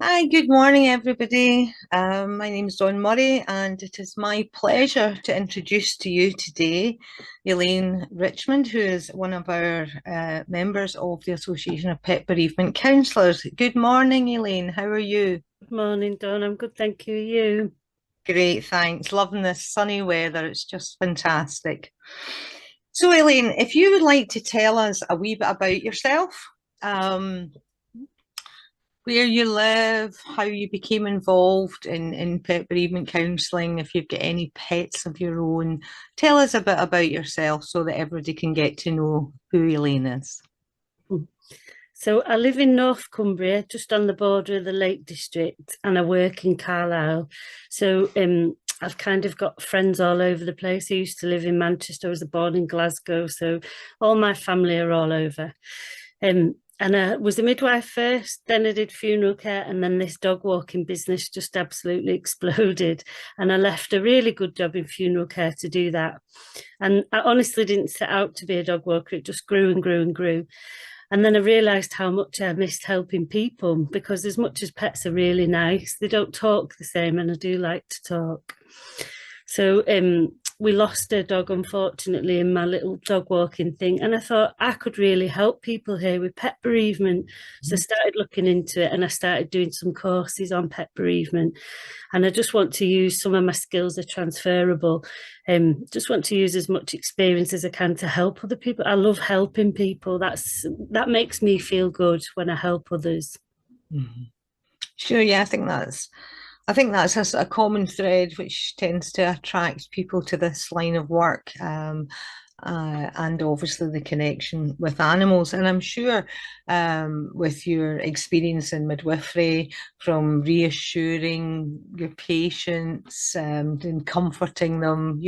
Hi, good morning, everybody. My name is Dawn Murray, and it is my pleasure to introduce to you today Elaine Richmond, who is one of our members of the Association of Pet Bereavement Counsellors. Good morning, Elaine. How are you? Good morning, Dawn. I'm good, thank you. You? Great, thanks. Loving this sunny weather. It's just fantastic. So, Elaine, if you would like to tell us a wee bit about yourself, um, where you live, how you became involved in pet bereavement counselling, if you've got any pets of your own. Tell us a bit about yourself so that everybody can get to know who Elaine is. So I live in North Cumbria, just on the border of the Lake District, and I work in Carlisle. So I've kind of got friends all over the place. I used to live in Manchester. I was born in Glasgow, so all my family are all over. And I was a midwife first, then I did funeral care, and then this dog walking business just absolutely exploded. And I left a really good job in funeral care to do that. And I honestly didn't set out to be a dog walker, it just grew and grew and grew. And then I realised how much I missed helping people because, as much as pets are really nice, they don't talk the same, and I do like to talk. So we lost a dog, unfortunately, in my little dog walking thing. And I thought I could really help people here with pet bereavement. So I started looking into it and I started doing some courses on pet bereavement. And I just want to use some of my skills are transferable. Just want to use as much experience as I can to help other people. I love helping people. That makes me feel good when I help others. Mhm. Sure, yeah, I think that's a sort of common thread which tends to attract people to this line of work. And obviously the connection with animals. And I'm sure with your experience in midwifery, from reassuring your patients and comforting them,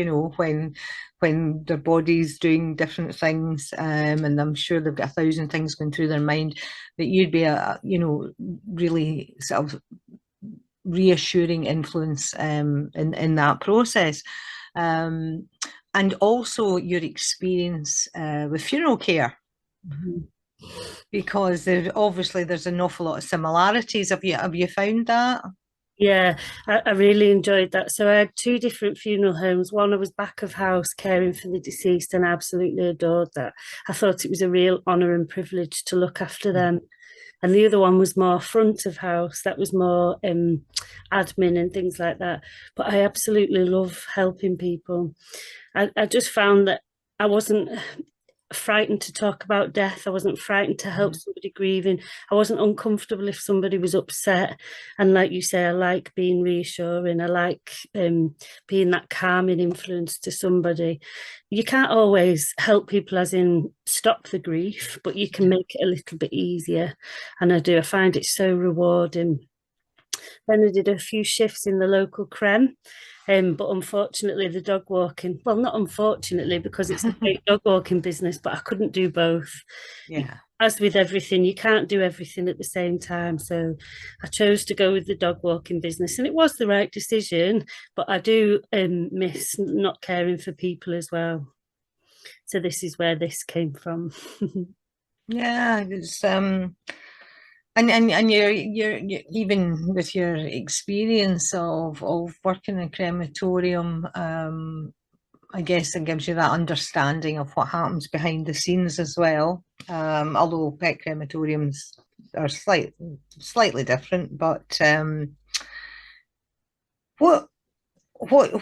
when their body's doing different things, and I'm sure they've got 1,000 things going through their mind, that you'd be really sort of reassuring influence in that process. Um, and also your experience with funeral care, Mhm. because there's an awful lot of similarities. Have you found that? Yeah, I really enjoyed that. So I had two different funeral homes. One, I was back of house caring for the deceased, and I absolutely adored that. I thought it was a real honour and privilege to look after them. And the other one was more front of house. That was more admin and things like that. But I absolutely love helping people. I just found that I wasn't frightened to talk about death. I wasn't frightened to help somebody grieving. I wasn't uncomfortable if somebody was upset. And like you say, I like being reassuring. I like being that calming influence to somebody. You can't always help people as in stop the grief, but you can make it a little bit easier. And I do. I find it so rewarding. Then I did a few shifts in the local creme. But unfortunately, the dog walking, well, not unfortunately, because it's a great dog walking business, but I couldn't do both. Yeah. As with everything, you can't do everything at the same time. So I chose to go with the dog walking business, and it was the right decision. But I do miss not caring for people as well. So this is where this came from. Yeah, it's and you're even with your experience of working in a crematorium, I guess it gives you that understanding of what happens behind the scenes as well. Although pet crematoriums are slightly different, but what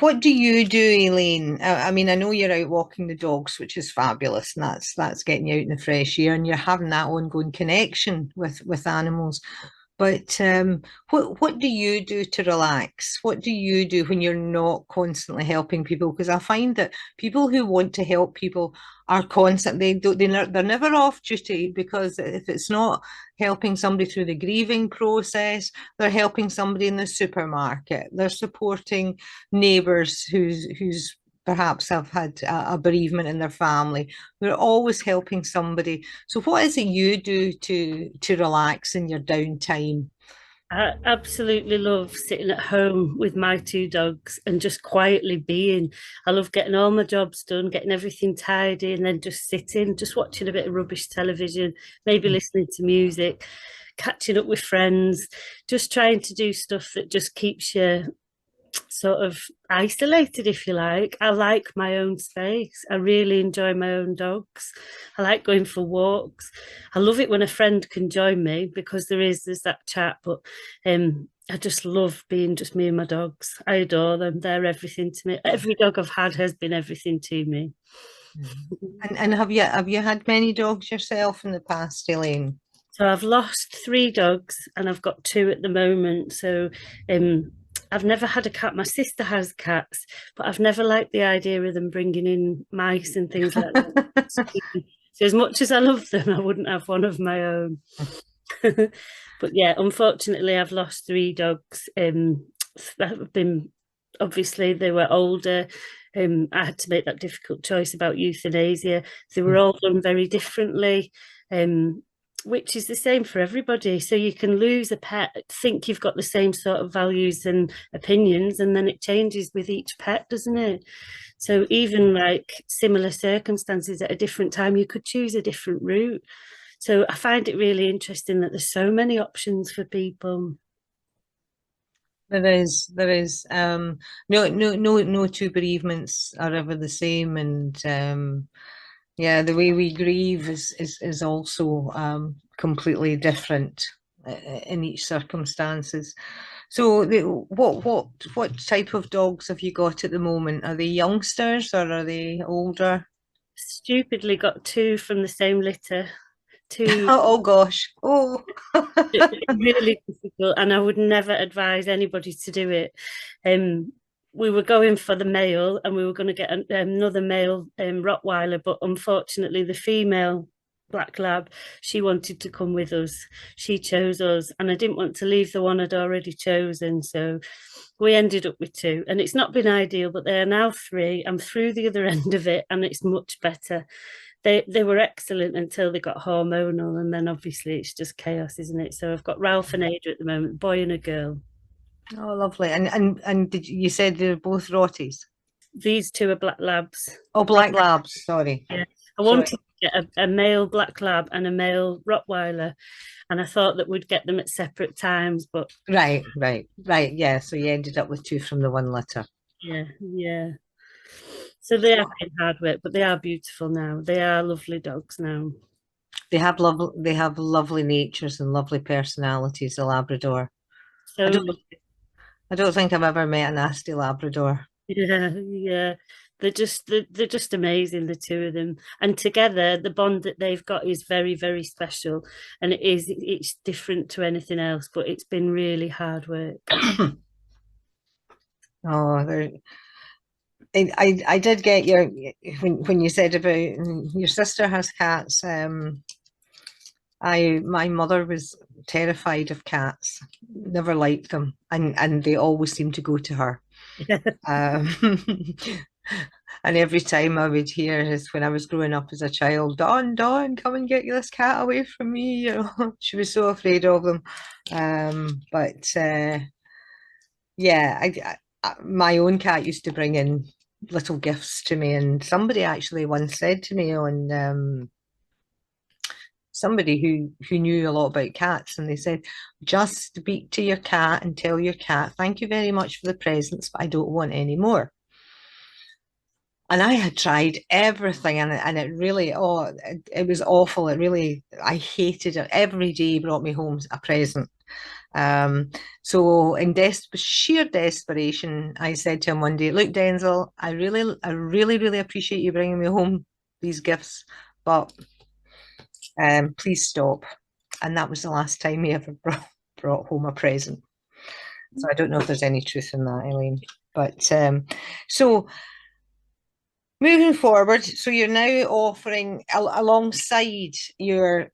what do you do, Elaine? I mean, I know you're out walking the dogs, which is fabulous, and that's getting you out in the fresh air, and you're having that ongoing connection with animals. But what do you do to relax? What do you do when you're not constantly helping people? Because I find that people who want to help people are constant. They don't. They're never off duty, because if it's not helping somebody through the grieving process, they're helping somebody in the supermarket. They're supporting neighbours who's perhaps have had a bereavement in their family. They're always helping somebody. So what is it you do to relax in your downtime? I absolutely love sitting at home with my two dogs and just quietly being. I love getting all my jobs done, getting everything tidy, and then just sitting, just watching a bit of rubbish television, maybe listening to music, catching up with friends, just trying to do stuff that just keeps you sort of isolated, if you like. I like my own space. I really enjoy my own dogs. I like going for walks. I love it when a friend can join me because there's that chat, but I just love being just me and my dogs. I adore them. They're everything to me. Every dog I've had has been everything to me. Mhm. And have you had many dogs yourself in the past, Elaine? So I've lost three dogs and I've got two at the moment. So um, I've never had a cat. My sister has cats, but I've never liked the idea of them bringing in mice and things like that. So as much as I love them, I wouldn't have one of my own. But yeah, unfortunately, I've lost three dogs. That have been obviously they were older. I had to make that difficult choice about euthanasia. They were all done very differently. Which is the same for everybody. So you can lose a pet, think you've got the same sort of values and opinions, and then it changes with each pet, doesn't it? So even like similar circumstances at a different time, you could choose a different route. So I find it really interesting that there's so many options for people. There is. No two bereavements are ever the same, and yeah, the way we grieve is also completely different in each circumstances. So, what type of dogs have you got at the moment? Are they youngsters or are they older? Stupidly got two from the same litter, two Oh gosh. Oh. really difficult, and I would never advise anybody to do it. We were going for the male, and we were going to get another male Rottweiler, but unfortunately, the female black lab, she wanted to come with us. She chose us, and I didn't want to leave the one I'd already chosen, so we ended up with two. And it's not been ideal, but they are now three. I'm through the other end of it, and it's much better. They were excellent until they got hormonal, and then obviously it's just chaos, isn't it? So I've got Ralph and Ada at the moment, boy and a girl. Oh, lovely. And you said they're both Rotties? These two are black labs. Oh, Black Labs. Sorry. Yeah. I Sorry. wanted to get a male black lab and a male Rottweiler, and I thought that we'd get them at separate times, but Right. Yeah. So you ended up with two from the one litter. yeah, yeah. So they have been hard work, but they are beautiful now. They are lovely dogs now. They have lovely natures and lovely personalities, the Labrador. I So don't I don't think I've ever met a nasty Labrador. yeah, yeah. They're just amazing, the two of them. And together, the bond that they've got is very, very special. And it's different to anything else, but it's been really hard work. Oh, I did get your when you said about your sister has cats. My mother was terrified of cats, never liked them, and they always seemed to go to her. Um, and every time I would hear is when I was growing up as a child, Dawn, come and get this cat away from me. You know, she was so afraid of them. But yeah, my own cat used to bring in little gifts to me, and somebody actually once said to me on somebody who knew a lot about cats, and they said, just speak to your cat and tell your cat, thank you very much for the presents, but I don't want any more. And I had tried everything, and it really, it was awful. It really, I hated it. Every day brought me home a present. Um, so in sheer desperation, I said to him one day, "Look, Denzel, really appreciate you bringing me home these gifts, but please stop." And that was the last time he ever brought home a present. So I don't know if there's any truth in that, Elaine. But so moving forward, so you're now offering alongside your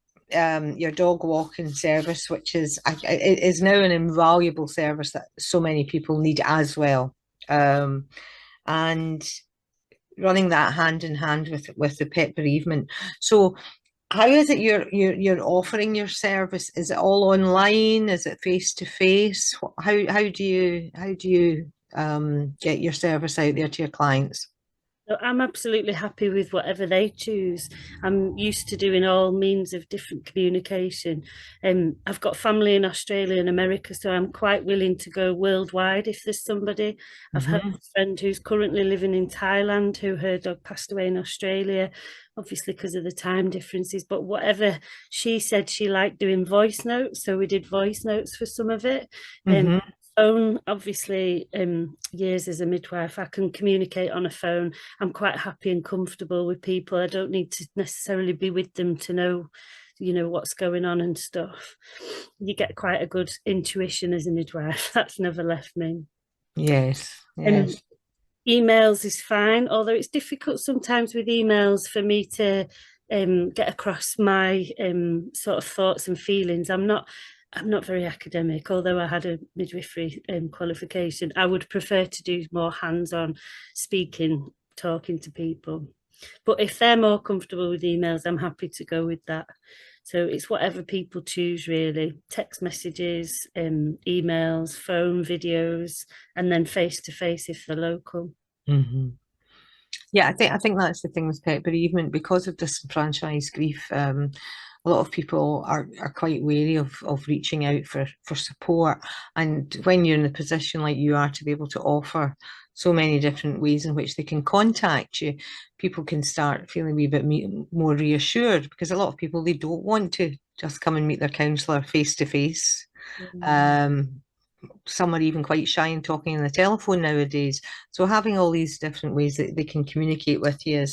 dog walking service, which is now an invaluable service that so many people need as well, and running that hand in hand with the pet bereavement. So how is it you're offering your service? Is it all online? Is it face to face? How do you get your service out there to your clients? So I'm absolutely happy with whatever they choose. I'm used to doing all means of different communication. I've got family in Australia and America, so I'm quite willing to go worldwide if there's somebody. I've had Hmm. a friend who's currently living in Thailand who her dog passed away in Australia, obviously because of the time differences. But whatever she said, she liked doing voice notes, so we did voice notes for some of it. Um, Hmm. phone, obviously, years as a midwife, I can communicate on a phone. I'm quite happy and comfortable with people. I don't need to necessarily be with them to know, what's going on and stuff. You get quite a good intuition as a midwife. That's never left me. Yes, Um, yes. emails is fine, although it's difficult sometimes with emails for me to get across my sort of thoughts and feelings. I'm not very academic, although I had a midwifery qualification. I would prefer to do more hands-on speaking, talking to people. But if they're more comfortable with emails, I'm happy to go with that. So it's whatever people choose, really. Text messages, emails, phone, videos, and then face to face if they're local. Hmm. Yeah, I think that's the thing with pet bereavement because of disenfranchised grief. A lot of people are quite wary of reaching out for support, and when you're in the position like you are to be able to offer so many different ways in which they can contact you, people can start feeling a wee bit more reassured because a lot of people they don't want to just come and meet their counsellor face to face. Um, some are even quite shy in talking on the telephone nowadays. So having all these different ways that they can communicate with you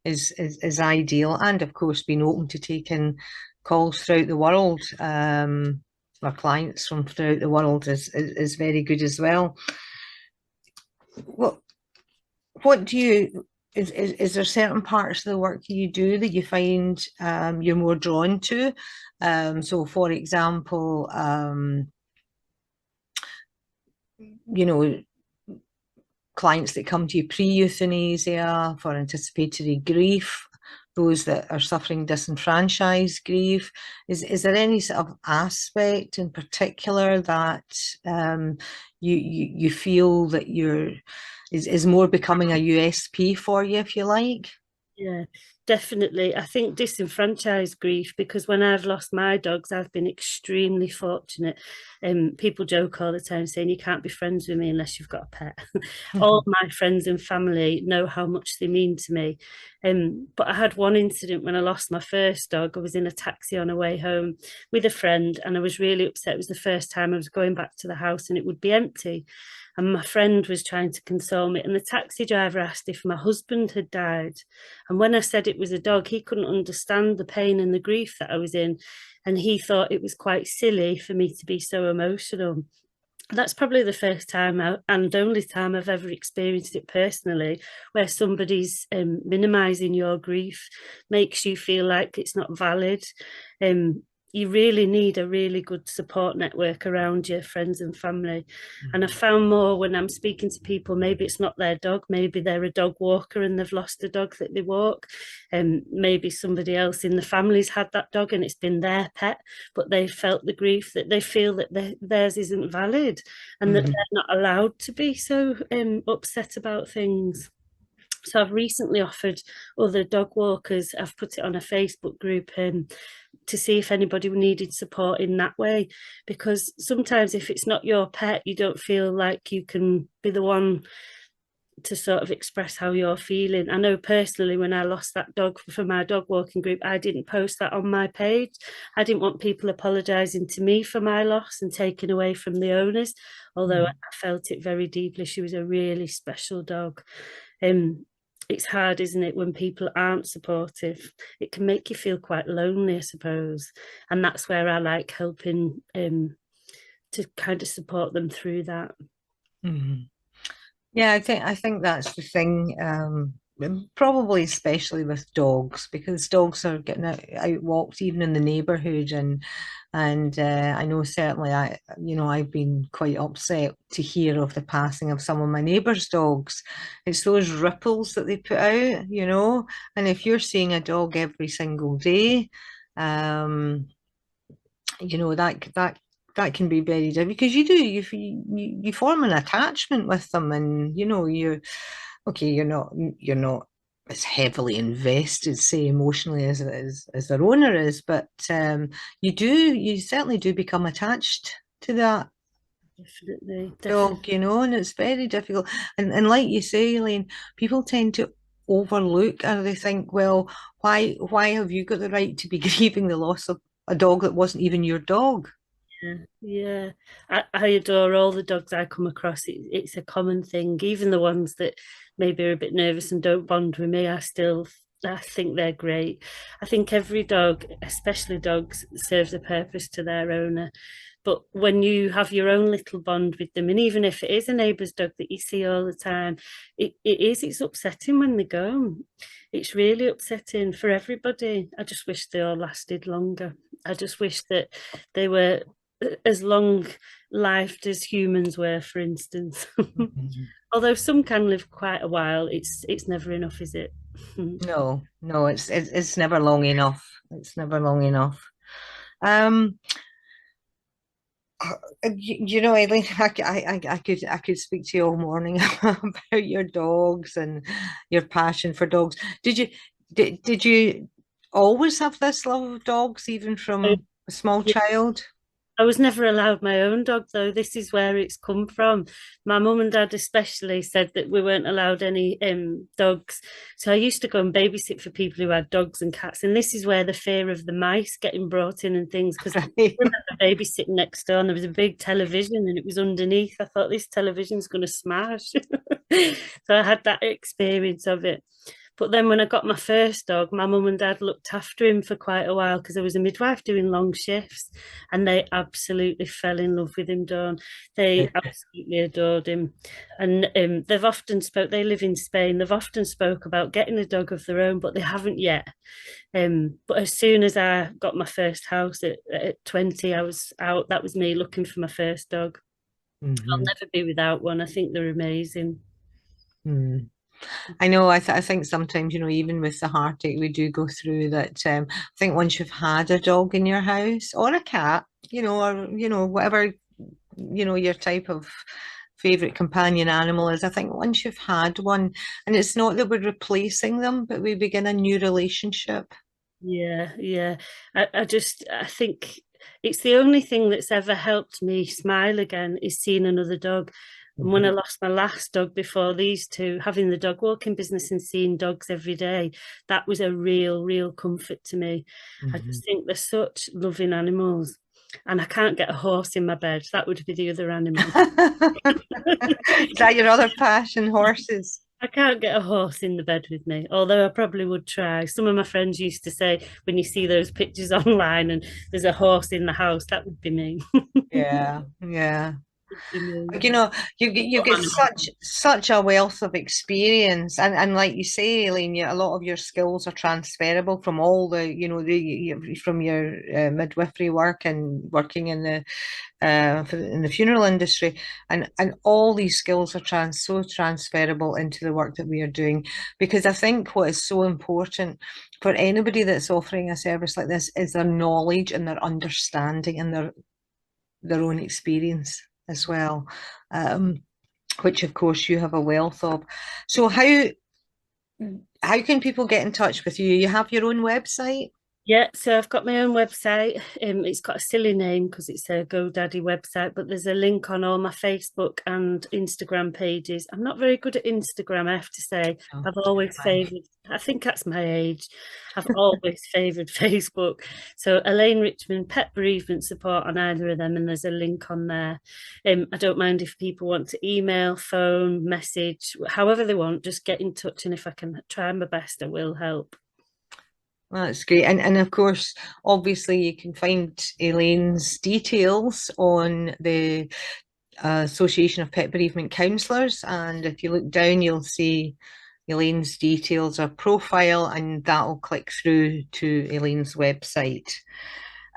is ideal. And of course, being open to taking calls throughout the world, our clients from throughout the world is very good as well. What what do you is there certain parts of the work that you do that you find you're more drawn to? So for example, you know, clients that come to you pre-euthanasia for anticipatory grief, those that are suffering disenfranchised grief. Is there any sort of aspect in particular that you feel that is more becoming a USP for you, if you like? Yeah, definitely. I think disenfranchised grief, because when I've lost my dogs, I've been extremely fortunate. People joke all the time saying you can't be friends with me unless you've got a pet. All my friends and family know how much they mean to me. But I had one incident when I lost my first dog. I was in a taxi on a way home with a friend, and I was really upset. It was the first time I was going back to the house and it would be empty. And my friend was trying to console me, and the taxi driver asked if my husband had died. And when I said it was a dog, he couldn't understand the pain and the grief that I was in. And he thought it was quite silly for me to be so emotional. That's probably the first time and only time I've ever experienced it personally, where somebody's minimizing your grief, makes you feel like it's not valid. Um, you really need a really good support network around your friends and family. And I found more when I'm speaking to people, maybe it's not their dog, maybe they're a dog walker and they've lost a dog that they walk. And maybe somebody else in the family's had that dog and it's been their pet, but they felt the grief that they feel that theirs isn't valid and that Mhm. they're not allowed to be so upset about things. So I've recently offered other dog walkers, I've put it on a Facebook group to see if anybody needed support in that way. Because sometimes if it's not your pet, you don't feel like you can be the one to sort of express how you're feeling. I know personally when I lost that dog for my dog walking group, I didn't post that on my page. I didn't want people apologising to me for my loss and taking away from the owners, although I felt it very deeply. She was a really special dog. It's hard, isn't it, when people aren't supportive? It can make you feel quite lonely, I suppose. And that's where I like helping to kind of support them through that. Mhm. Yeah, I think that's the thing. probably especially with dogs, because dogs are getting out walked even in the neighborhood, and I know certainly I've been quite upset to hear of the passing of some of my neighbors' dogs. It's those ripples that they put out, and if you're seeing a dog every single day, um, that can be very difficult, because you form an attachment with them, and you're okay, you're not as heavily invested, say, emotionally as their owner is, but you certainly do become attached to that Definitely, definitely. dog, and it's very difficult. And like you say, Elaine, people tend to overlook, or they think, well, why have you got the right to be grieving the loss of a dog that wasn't even your dog? Yeah, yeah. I adore all the dogs I come across. It's a common thing. Even the ones that maybe are a bit nervous and don't bond with me, I think they're great. I think every dog, especially dogs, serves a purpose to their owner. But when you have your own little bond with them, and even if it is a neighbour's dog that you see all the time, it's upsetting when they go. It's really upsetting for everybody. I just wish they all lasted longer. I just wish that they were as long lived as humans were, for instance. Mhm. Although some can live quite a while, it's never enough, is it? No, no, it's never long enough. It's never long enough. Um, Eileen, I could speak to you all morning about your dogs and your passion for dogs. Did you always have this love of dogs, even from a small child? I was never allowed my own dog, though. This is where it's come from. My mum and dad, especially, said that we weren't allowed any dogs. So I used to go and babysit for people who had dogs and cats. And this is where the fear of the mice getting brought in and things, because Right. I remember babysitting next door and there was a big television and it was underneath. I thought this television's going to smash. So I had that experience of it. But then when I got my first dog, my mum and dad looked after him for quite a while because I was a midwife doing long shifts, and they absolutely fell in love with him, Dawn. They absolutely adored him. And they live in Spain, they've often spoke about getting a dog of their own, but they haven't yet. But as soon as I got my first house at 20, I was out. That was me looking for my first dog. I'll Mhm. never be without one. I think they're amazing. Mm. I know. I think sometimes, even with the heartache we do go through that. I think once you've had a dog in your house or a cat, or whatever, your type of favorite companion animal is. I think once you've had one, and it's not that we're replacing them, but we begin a new relationship. Yeah, yeah. I think it's the only thing that's ever helped me smile again is seeing another dog. And when I Mhm. lost my last dog before these two, having the dog walking business and seeing dogs every day, that was a real, real comfort to me. I Mhm. just think they're such loving animals. And I can't get a horse in my bed. That would be the other animal. Is that your other passion, horses? I can't get a horse in the bed with me, although I probably would try. Some of my friends used to say when you see those pictures online and there's a horse in the house, that would be me. Yeah, yeah. Would be me. You know, you What get animal? such a wealth of experience, and like you say, Elaine, a lot of your skills are transferable from all from your midwifery work and working in the funeral industry, and all these skills are so transferable into the work that we are doing, because I think what is so important for anybody that's offering a service like this is their knowledge and their understanding and their own experience as well, which of course you have a wealth of. So how can people get in touch with you? You have your own website? Yeah, so I've got my own website. It's got a silly name because it's a GoDaddy website, but there's a link on all my Facebook and Instagram pages. I'm not very good at Instagram, I have to say. Oh, I've always favoured, I think that's my age. I've always favoured Facebook. So Elaine Richmond, pet bereavement support on either of them, and there's a link on there. I don't mind if people want to email, phone, message, however they want, just get in touch. And if I can try my best, I will help. well, that's great. And of course, obviously, you can find Elaine's details on the Association of Pet Bereavement Counsellors. And if you look down, you'll see Elaine's details, her profile, and that'll click through to Elaine's website.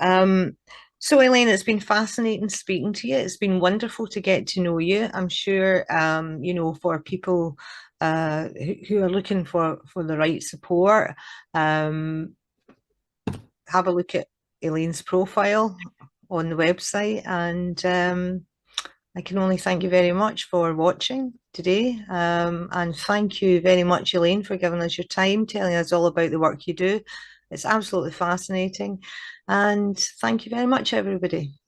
Um, so, Elaine, it's been fascinating speaking to you. It's been wonderful to get to know you. I'm sure, for people who are looking for the right support, um, have a look at Elaine's profile on the website. And I can only thank you very much for watching today. And thank you very much, Elaine, for giving us your time, telling us all about the work you do. It's absolutely fascinating. And thank you very much, everybody.